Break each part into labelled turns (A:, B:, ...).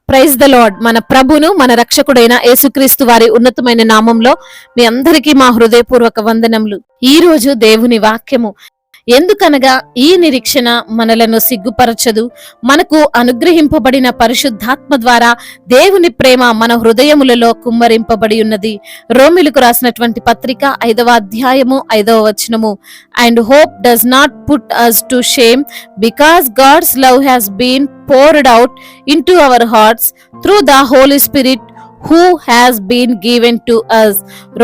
A: Praise the lord. మన ప్రభును మన రక్షకుడైన యేసుక్రీస్తు వారి ఉన్నతమైన నామంలో మీ అందరికీ మా హృదయపూర్వక వందనములు. ఈ రోజు దేవుని వాక్యము, ఎందుకనగా ఈ నిరీక్షణ మనలను సిగ్గుపరచదు, మనకు అనుగ్రహింపబడిన పరిశుద్ధాత్మ ద్వారా దేవుని ప్రేమ మన హృదయములలో కుమ్మరింపబడి ఉన్నది. రోమిలకు రాసినటువంటి పత్రిక 5వ అధ్యాయము 5వ వచనము. And hope does not put us to shame, because God's love has been poured out into our hearts through the Holy Spirit who has been given to us.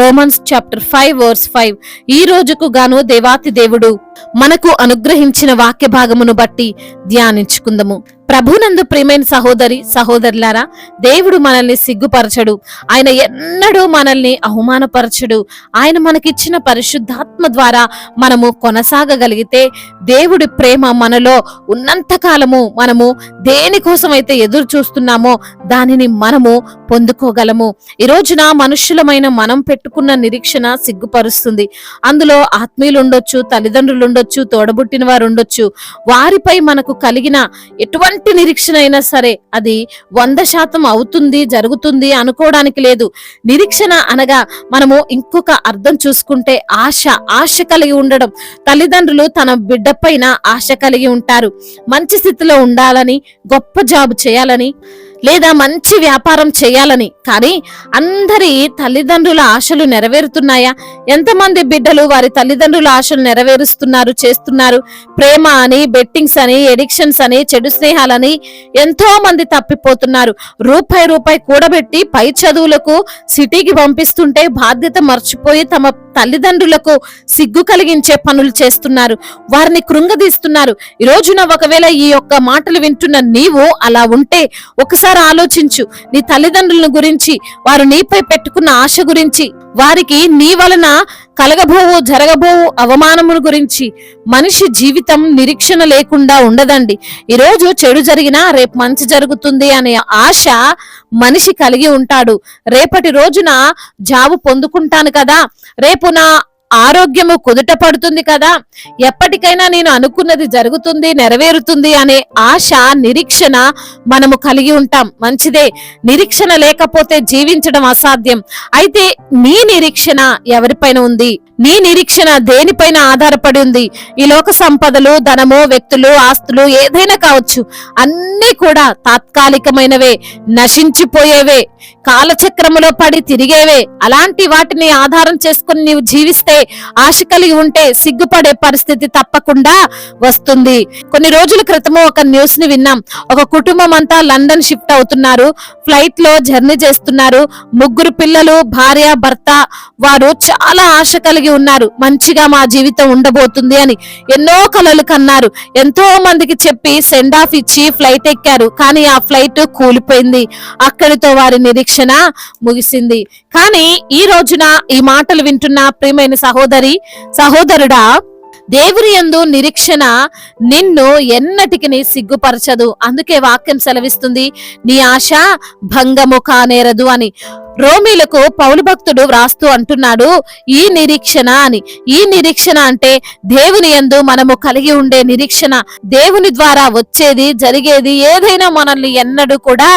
A: Romans chapter 5 verse 5. ఈ రోజుకు గాను దేవాతి దేవుడు మనకు అనుగ్రహించిన వాక్య భాగమును బట్టి ధ్యానించుకుందాము. ప్రభునందు ప్రియమైన సహోదరి సహోదరులారా, దేవుడు మనల్ని సిగ్గుపరచడు. ఆయన ఎన్నడూ మనల్ని అవమానపరచడు. ఆయన మనకిచ్చిన పరిశుద్ధాత్మ ద్వారా మనము కొనసాగగలిగితే, దేవుడి ప్రేమ మనలో ఉన్నంత కాలము మనము దేనికోసమైతే ఎదురు చూస్తున్నామో దానిని మనము పొందుకోగలము. ఈ రోజున మనుష్యులమైన మనం పెట్టుకున్న నిరీక్షణ సిగ్గుపరుస్తుంది. అందులో ఆత్మీయులు ఉండొచ్చు, తల్లిదండ్రులు ఉండొచ్చు, తోడబుట్టిన వారు ఉండొచ్చు. వారిపై మనకు కలిగిన ఎటువంటి నిరీక్షణ అయినా సరే అది 100% అవుతుంది, జరుగుతుంది అనుకోవడానికి లేదు. నిరీక్షణ అనగా మనము ఇంకొక అర్థం చూసుకుంటే ఆశ కలిగి ఉండడం. తల్లిదండ్రులు తన బిడ్డ పైన ఆశ కలిగి ఉంటారు. మంచి స్థితిలో ఉండాలని, గొప్ప జాబ్ చేయాలని, లేదా మంచి వ్యాపారం చేయాలని. కానీ అందరి తల్లిదండ్రుల ఆశలు నెరవేరుతున్నాయా? ఎంతమంది బిడ్డలు వారి తల్లిదండ్రుల ఆశలు నెరవేరుస్తున్నారు, చేస్తున్నారు? ప్రేమ అని, బెట్టింగ్స్ అని, ఎడిక్షన్స్ అని, చెడు స్నేహాలని ఎంతో మంది తప్పిపోతున్నారు. రూపాయి కూడబెట్టి పై చదువులకు సిటీకి పంపిస్తుంటే బాధ్యత మర్చిపోయి తమ తల్లిదండ్రులకు సిగ్గు కలిగించే పనులు చేస్తున్నారు. వారిని కృంగదీస్తున్నారు. ఈ రోజున ఒకవేళ ఈ యొక్క మాటలు వింటున్న నీవు అలా ఉంటే ఒకసారి ఆలోచించు. నీ తల్లిదండ్రుల గురించి, వారు నీపై పెట్టుకున్న ఆశ గురించి, వారికి నీ వలన జరగబోవు అవమానముల గురించి. మనిషి జీవితం నిరీక్షణ లేకుండా ఉండదండి. ఈరోజు చెడు జరిగినా రేపు మంచి జరుగుతుంది అనే ఆశ మనిషి కలిగి ఉంటాడు. రేపటి రోజున జాబు పొందుకుంటాను కదా, రేపు నా ఆరోగ్యము కుదుట పడుతుంది కదా, ఎప్పటికైనా నేను అనుకున్నది జరుగుతుంది, నెరవేరుతుంది అనే ఆశ, నిరీక్షణ మనము కలిగి ఉంటాం. మంచిదే. నిరీక్షణ లేకపోతే జీవించడం అసాధ్యం. అయితే నీ నిరీక్షణ ఎవరిపైన ఉంది? నీ నిరీక్షణ దేనిపైన ఆధారపడి ఉంది? ఈ లోక సంపదలు, ధనము, వ్యక్తులు, ఆస్తులు ఏదైనా కావచ్చు, అన్నీ కూడా తాత్కాలికమైనవే, నశించిపోయేవే, కాలచక్రములో పడి తిరిగేవే. అలాంటి వాటిని ఆధారం చేసుకుని నీవు జీవిస్తే, ఆశ కలిగి ఉంటే సిగ్గుపడే పరిస్థితి తప్పకుండా వస్తుంది. కొన్ని రోజుల క్రితము ఒక న్యూస్ ని విన్నాం. ఒక కుటుంబం అంతా లండన్ షిఫ్ట్ అవుతున్నారు. ఫ్లైట్ లో జర్నీ చేస్తున్నారు. 3 పిల్లలు, భార్య, భర్త. వారు చాలా ఆశ కలిగి ఉన్నారు. మంచిగా మా జీవితం ఉండబోతుంది అని ఎన్నో కలలు కన్నారు. ఎంతో మందికి చెప్పి సెండ్ ఆఫ్ ఇచ్చి ఫ్లైట్ ఎక్కారు. కానీ ఆ ఫ్లైట్ కూలిపోయింది. అక్కడితో వారి నిరీక్షణ ముగిసింది. కానీ ఈ రోజున ఈ మాటలు వింటున్న ప్రియమైన సహోదరి సహోదరుడా, దేవుని యందు నిరీక్షణ నిన్ను ఎన్నటికి సిగ్గుపరచదు. అందుకే వాక్యం సెలవిస్తుంది, నీ ఆశ భంగము కానేరదు అని. రోమీలకు పౌలు భక్తుడు వ్రాస్తూ అంటున్నాడు, ఈ నిరీక్షణ అని. ఈ నిరీక్షణ అంటే దేవుని యందు మనము కలిగి ఉండే నిరీక్షణ. దేవుని ద్వారా వచ్చేది, జరిగేది ఏదైనా మనల్ని ఎన్నడూ కూడా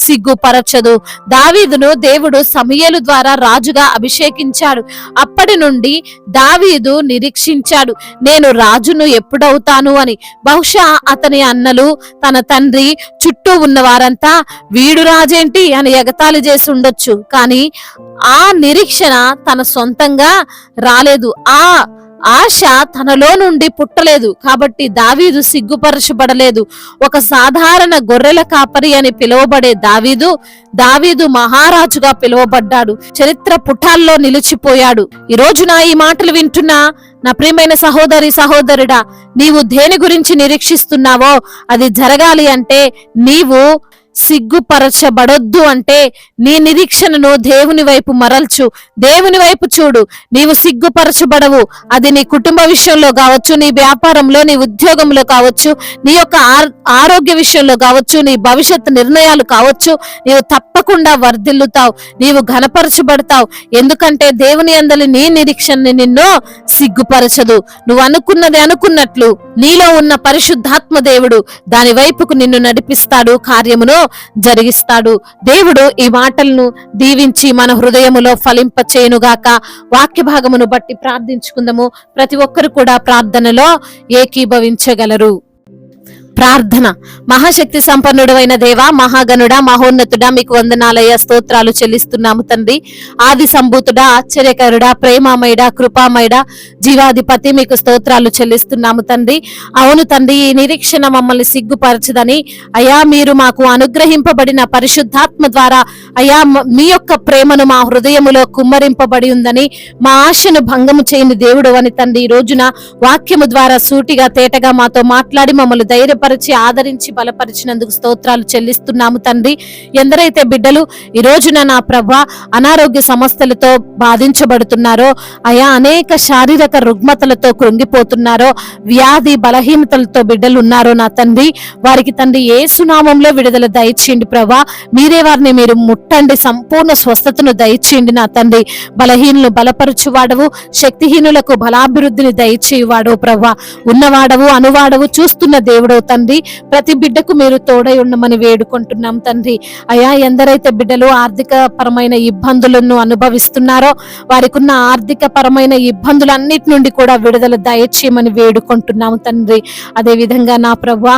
A: సిగ్గుపరచదు. దావీదును దేవుడు సమూయేలు ద్వారా రాజుగా అభిషేకించాడు. అప్పటి నుండి దావీదు నిరీక్షించాడు, నేను రాజును ఎప్పుడవుతాను అని. బహుశా అతని అన్నలు, తన తండ్రి, చుట్టూ ఉన్న వారంతా వీడు రాజేంటి అని ఎగతాళి చేసి ఉండొచ్చు. కానీ ఆ నిరీక్షణ తన సొంతంగా రాలేదు. ఆ ఆశ తనలో నుండి పుట్టలేదు. కాబట్టి దావీదు సిగ్గుపరచబడలేదు. ఒక సాధారణ గొర్రెల కాపరి అని పిలువబడే దావీదు మహారాజుగా పిలువబడ్డాడు. చరిత్ర పుటాల్లో నిలిచిపోయాడు. ఈ రోజున ఈ మాటలు వింటున్నా నా ప్రియమైన సహోదరి సహోదరుడా, నీవు దేని గురించి నిరీక్షిస్తున్నావో అది జరగాలి అంటే, నీవు సిగ్గుపరచబడొద్దు అంటే నీ నిరీక్షణను దేవుని వైపు మరల్చు. దేవుని వైపు చూడు. నీవు సిగ్గుపరచబడవు. అది నీ కుటుంబ విషయంలో కావచ్చు, నీ వ్యాపారంలో, నీ ఉద్యోగంలో కావచ్చు, నీ యొక్క ఆరోగ్య విషయంలో కావచ్చు, నీ భవిష్యత్ నిర్ణయాలు కావచ్చు. నీవు తప్పకుండా వర్ధిల్లుతావు, నీవు ఘనపరచబడతావు. ఎందుకంటే దేవుని యందలి నీ నిరీక్షణని నిన్ను సిగ్గుపరచదు. నువ్వు అనుకున్నది అనుకున్నట్లు నీలో ఉన్న పరిశుద్ధాత్మ దేవుడు దాని వైపుకు నిన్ను నడిపిస్తాడు, కార్యమును జరిగిస్తాడు. దేవుడు ఈ మాటలను దీవించి మన హృదయములో ఫలింప చేయునుగాక. వాక్య భాగమును బట్టి ప్రార్థించుకుందాము. ప్రతి ఒక్కరు కూడా ప్రార్థనలో ఏకీభవించగలరు. ప్రార్థన. మహాశక్తి సంపన్నుడైన దేవా, మహాగణుడా, మహోన్నతుడా, మీకు వందనాలయ్య, స్తోత్రాలు చెల్లిస్తున్నాము తండ్రి. ఆది సంభూతుడా, ఆశ్చర్యకరుడా, ప్రేమామయుడా, కృపామయుడా, జీవాధిపతి, మీకు స్తోత్రాలు చెల్లిస్తున్నాము తండ్రి. అవును తండ్రి, ఈ నిరీక్షణ మమ్మల్ని సిగ్గుపరచదని అయ్యా, మీరు మాకు అనుగ్రహింపబడిన పరిశుద్ధాత్మ ద్వారా అయ్యా మీ యొక్క ప్రేమను మా హృదయములో కుమ్మరింపబడి ఉందని, మా ఆశను భంగము చేయని దేవుడు అని తండ్రి, ఈ రోజున వాక్యము ద్వారా సూటిగా తేటగా మాతో మాట్లాడి మమ్మల్ని ధైర్యపరిచి ఆదరించి బలపరిచినందుకు స్తోత్రాలు చెల్లిస్తున్నాము తండ్రి. ఎందరైతే బిడ్డలు ఈ రోజున నా ప్రభా అనారోగ్య సమస్యలతో బాధించబడుతున్నారో, అయా అనేక శారీరక రుగ్మతలతో కృంగిపోతున్నారో, వ్యాధి బలహీనతలతో బిడ్డలు ఉన్నారో నా తండ్రి, వారికి తండ్రి యేసు నామములో విడుదల దయచేయండి ప్రభా. మీరే వారిని మీరు ముట్టండి, సంపూర్ణ స్వస్థతను దయచేయండి నా తండ్రి. బలహీనులు బలపరచువాడవు, శక్తిహీనులకు బలాభివృద్ధిని దయచేయువాడవు ప్రభా. ఉన్నవాడవు, అనువాడవు, చూస్తున్న దేవుడవు తండ్రి. ప్రతి బిడ్డకు మీరు తోడై ఉండమని వేడుకుంటున్నాం తండ్రి. అయా, ఎందరైతే బిడ్డలు ఆర్థిక పరమైన ఇబ్బందులను అనుభవిస్తున్నారో, వారికి ఉన్న ఆర్థిక పరమైన ఇబ్బందులన్నిటి నుండి కూడా విడుదల దయచేయమని వేడుకుంటున్నాము తండ్రి. అదే విధంగా నా ప్రభా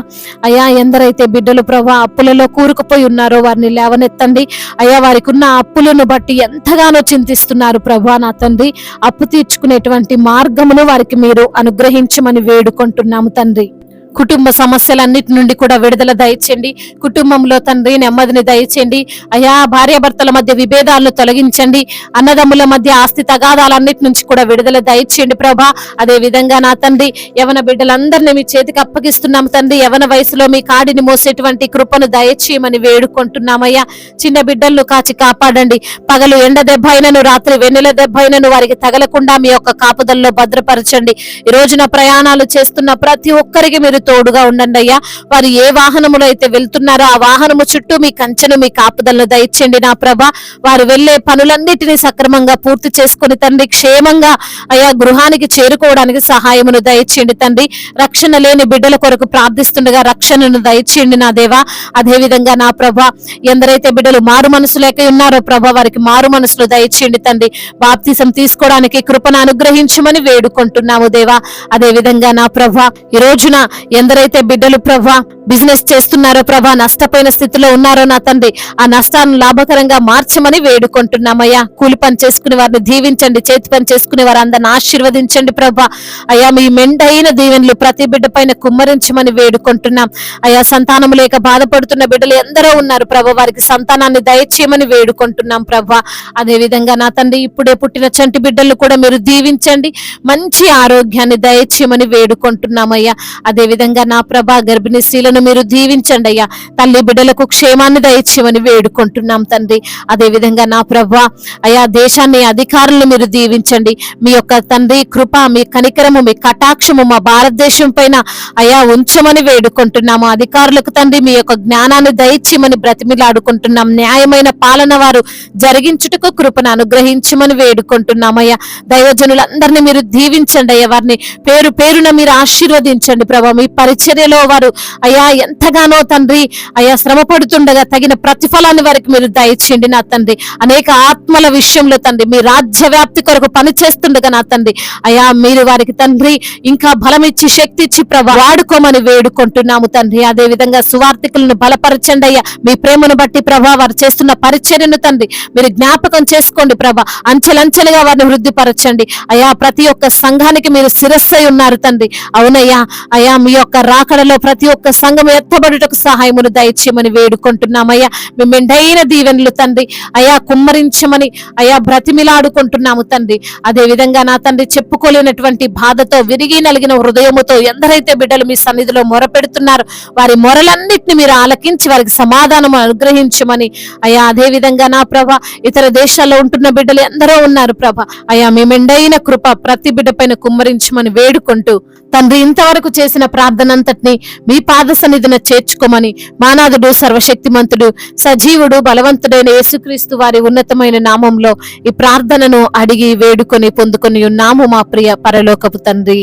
A: అయా, ఎందరైతే బిడ్డలు ప్రభా అప్పులలో కూరుకుపోయి ఉన్నారో వారిని లేవనెత్తండి. అయా, వారికి ఉన్న అప్పులను బట్టి ఎంతగానో చింతిస్తున్నారు ప్రభా నా తండ్రి. అప్పు తీర్చుకునేటువంటి మార్గమును వారికి మీరు అనుగ్రహించమని వేడుకుంటున్నాము తండ్రి. కుటుంబ సమస్యలన్నిటి నుండి కూడా విడుదల దయచేయండి. కుటుంబంలో తండ్రి నెమ్మదిని దయచేయండి. అయా, భార్యాభర్తల మధ్య విభేదాలను తొలగించండి. అన్నదమ్ముల మధ్య ఆస్తి తగాదాలన్నిటి నుంచి కూడా విడుదల దయచేయండి ప్రభా. అదే విధంగా నా తండ్రి, యవన బిడ్డలందరినీ మీ చేతికి అప్పగిస్తున్నాము తండ్రి. యవన వయసులో మీ కాడిని మోసేటువంటి కృపను దయచేయమని వేడుకుంటున్నామయ్యా. చిన్న బిడ్డలను కాచి కాపాడండి. పగలు ఎండ దెబ్బైనను, రాత్రి వెన్నెల దెబ్బైనను వారికి తగలకుండా మీ యొక్క కాపుదల్లో భద్రపరచండి. ఈ రోజున ప్రయాణాలు చేస్తున్న ప్రతి ఒక్కరికి మీరు తోడుగా ఉండండి అయ్యా. వారు ఏ వాహనములో అయితే వెళ్తున్నారో ఆ వాహనము చుట్టూ మీ కంచెను, మీ కాపుదలను దయచేయండి నా ప్రభా. వారు వెళ్లే పనులన్నిటినీ సక్రమంగా పూర్తి చేసుకుని తండ్రి క్షేమంగా అయ్యా గృహానికి చేరుకోవడానికి సహాయమును దయచేయండి తండ్రి. రక్షణ లేని బిడ్డల కొరకు ప్రార్థిస్తుండగా రక్షణను దయచేయండి నా దేవా. అదే విధంగా నా ప్రభా, ఎందరైతే బిడ్డలు మారు మనసు లేక ఉన్నారో ప్రభా, వారికి మారు మనసులు దయచేయండి తండ్రి. బాప్తిసం తీసుకోవడానికి కృపను అనుగ్రహించమని వేడుకుంటున్నాము దేవా. అదే విధంగా నా ప్రభా, ఈ రోజున ఎందరైతే బిడ్డలు ప్రభా బిజినెస్ చేస్తున్నారో ప్రభా, నష్టపోయిన స్థితిలో ఉన్నారో నా తండ్రి, ఆ నష్టాన్ని లాభకరంగా మార్చమని వేడుకుంటున్నామయ్యా. కూలి పని చేసుకునే వారిని దీవించండి, చేతి పని చేసుకునే వారు అందరిని ఆశీర్వదించండి ప్రభా. అయ్యా, మీ మెండైన దీవెనలు ప్రతి బిడ్డ పైన కుమ్మరించమని వేడుకుంటున్నాం అయ్యా. సంతానం లేక బాధపడుతున్న బిడ్డలు ఎందరో ఉన్నారు ప్రభా, వారికి సంతానాన్ని దయచేయమని వేడుకుంటున్నాం ప్రభా. అదే విధంగా నా తండ్రి, ఇప్పుడే పుట్టిన చంటి బిడ్డలు కూడా మీరు దీవించండి, మంచి ఆరోగ్యాన్ని దయచేయమని వేడుకుంటున్నామయ్యా. అదే విధంగా నా ప్రభా, గర్భిణీ స్త్రీలను మీరు దీవించండి అయ్యా. తల్లి బిడ్డలకు క్షేమాన్ని దయచేయమని వేడుకుంటున్నాం తండ్రి. అదే విధంగా నా ప్రభా అయ్యా, దేశాన్ని అధికారులను మీరు దీవించండి. మీ యొక్క తండ్రి కృప, మీ కనికరము, మీ కటాక్షము మా భారతదేశం పైన అయ్యా ఉంచమని వేడుకుంటున్నాము. అధికారులకు తండ్రి మీ యొక్క జ్ఞానాన్ని దయచేయమని బ్రతిమిలాడుకుంటున్నాం. న్యాయమైన పాలన వారు జరిగించుటకు కృపను అనుగ్రహించమని వేడుకుంటున్నామయ్యా. దైవజనులందరినీ మీరు దీవించండి అయ్యా. వారిని పేరు పేరున మీరు ఆశీర్వదించండి ప్రభా. మీ పరిచర్యలో వారు అయ్యా ఎంతగానో తండ్రి అయ్యా శ్రమ పడుతుండగా తగిన ప్రతిఫలాన్ని వారికి మీరు దయచేయండి నా తండ్రి. అనేక ఆత్మల విషయంలో తండ్రి మీ రాజ్య వ్యాప్తి కొరకు పని చేస్తుండగా నా తండ్రి అయ్యా, మీరు వారికి తండ్రి ఇంకా బలం ఇచ్చి శక్తి ఇచ్చి ప్రభా వాడుకోమని వేడుకుంటున్నాము తండ్రి. అదే విధంగా సువార్థికులను బలపరచండి అయ్యా. మీ ప్రేమను బట్టి ప్రభా వారు చేస్తున్న పరిచర్యను తండ్రి మీరు జ్ఞాపకం చేసుకోండి ప్రభా. అంచెలంచెలుగా వారిని వృద్ధిపరచండి అయ్యా. ప్రతి ఒక్క సంఘానికి మీరు శిరస్సై ఉన్నారు తండ్రి. అవునయ్యా. అయ్యా, మీ యొక్క రాకడలో ప్రతి ఒక్క సంఘం ఎత్తబడుటకు సహాయమును దయచేయమని వేడుకుంటున్నామయ్యా. మీ మెండైన దీవెనలు తండ్రి అయ్యా కుమ్మరించమని అయ్యా బ్రతిమిలాడుకుంటున్నాము తండ్రి. అదే విధంగా నా తండ్రి, చెప్పుకోలేనటువంటి బాధతో విరిగి నలిగిన హృదయముతో ఎందరైతే బిడ్డలు మీ సన్నిధిలో మొరపెడుతున్నారు వారి మొరలన్నిటిని మీరు ఆలకించి వారికి సమాధానం అనుగ్రహించమని అయ్యా. అదే విధంగా నా ప్రభ, ఇతర దేశాల్లో ఉంటున్న బిడ్డలు ఎందరో ఉన్నారు ప్రభ అయ్యా. మీ మెండైన కృప ప్రతి బిడ్డ పైన కుమ్మరించమని వేడుకుంటూ తండ్రి, ఇంతవరకు చేసిన ప్రార్థనంతటిని మీ పాద సన్నిధిన చేర్చుకోమని మానాథుడు, సర్వశక్తిమంతుడు, సజీవుడు, బలవంతుడైన యేసుక్రీస్తు వారి ఉన్నతమైన నామంలో ఈ ప్రార్థనను అడిగి వేడుకొని పొందుకొని ఉన్నాము మా ప్రియ పరలోకపు తండ్రి.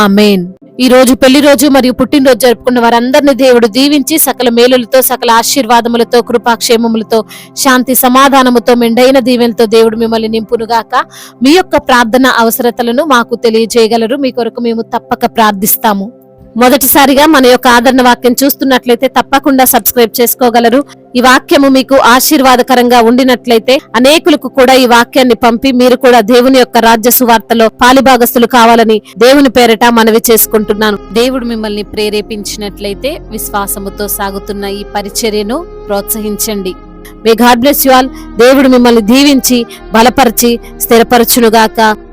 A: ఆమేన్. ఈ రోజు పెళ్లి రోజు మరియు పుట్టినరోజు జరుపుకున్న వారందరినీ దేవుడు దీవించి సకల మేలులతో, సకల ఆశీర్వాదములతో, కృపాక్షేమములతో, శాంతి సమాధానముతో, మెండైన దీవెనతో దేవుడు మిమ్మల్ని నింపునుగాక. మీ యొక్క ప్రార్థన అవసరతలను మాకు తెలియజేయగలరు. మీ కొరకు మేము తప్పక ప్రార్థిస్తాము. మొదటిసారిగా మన యొక్క ఆదరణ వాక్యం చూస్తున్నట్లయితే తప్పకుండా సబ్స్క్రైబ్ చేసుకోగలరు. ఈ వాక్యము మీకు ఆశీర్వాదకరంగా ఉండినట్లయితే అనేకులకు కూడా ఈ వాక్యాన్ని పంపి మీరు కూడా దేవుని యొక్క రాజ్య సువార్తలో పాలిభాగస్తులు కావాలని దేవుని పేరట మనవి చేసుకుంటున్నాను. దేవుడు మిమ్మల్ని ప్రేరేపించినట్లయితే విశ్వాసముతో సాగుతున్న ఈ పరిచర్యను ప్రోత్సహించండి. May God bless you all. దేవుడు మిమ్మల్ని దీవించి బలపరిచి స్థిరపరచునుగాక.